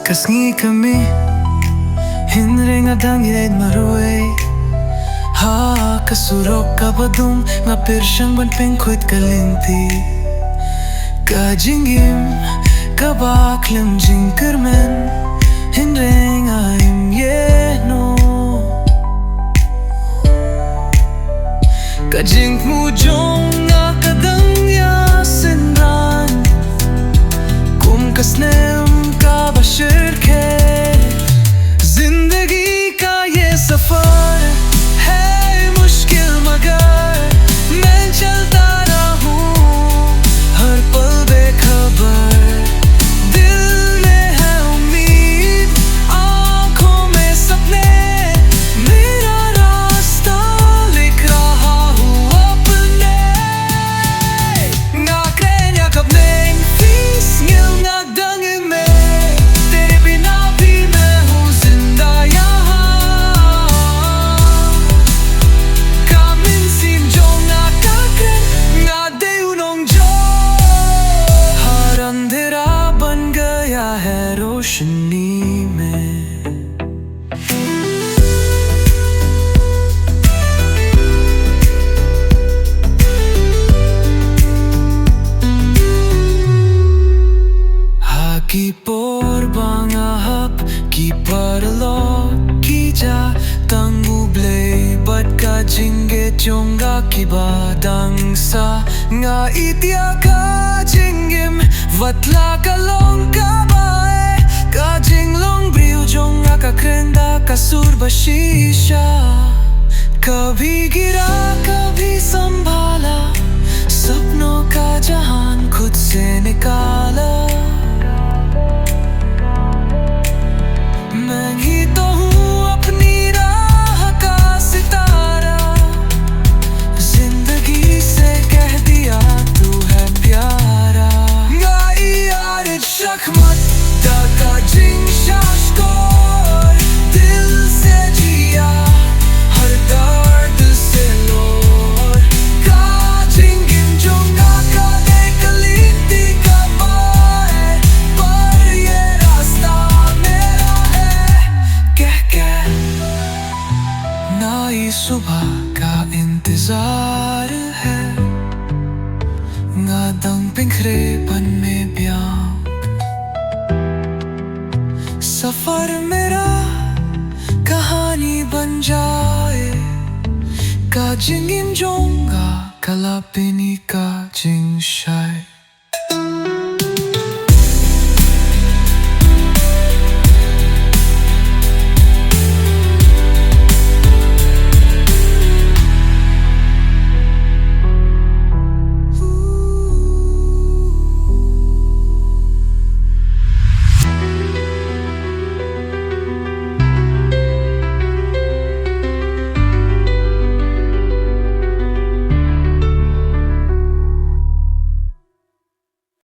Kasngi kami Hinring adangit maruay Ha kasurok kabadong nga persyang banpeng kuit kalinti Kajingim kabaklam jing kermen Hinring aim yeno Kajing mujong nga kadang yasenran Kum kasnem का बशर के जिंदगी का ये सफर है मुश्किल मगर मैं चलता रहूं हर पल बेखबर दिल में है उम्मीद आंखों में सपने मेरा रास्ता लिख रहा हूँ अपने ना kaya kap neng fis ngil nga dang में रोशनी में Haki por bangahap ki parlo ki ja tanguble bat ka jingge chonga ki badang sa nga itya ka jingim vatla ka long ka Jinglong briu jonga का krenda कसूर बशीशा कभी गिरा कभी संभाला सपनों का जहान खुद से निकाला मैं ही तो हूँ अपनी राह का सितारा जिंदगी से कह दिया तू है प्यारा गाई यार शख्मत का जिंग शाश्कोर दिल से जिया हर दर्द से लोर का जिंगिम जोंगा का देख लीती कबाए पर ये रास्ता मेरा है कह नई सुबह का इंतजार है ngadang पिंखरेपन में ब्याह सफर मेरा कहानी बन जाए का जिंगिम जोंगा कलापिनी का जिंग शाय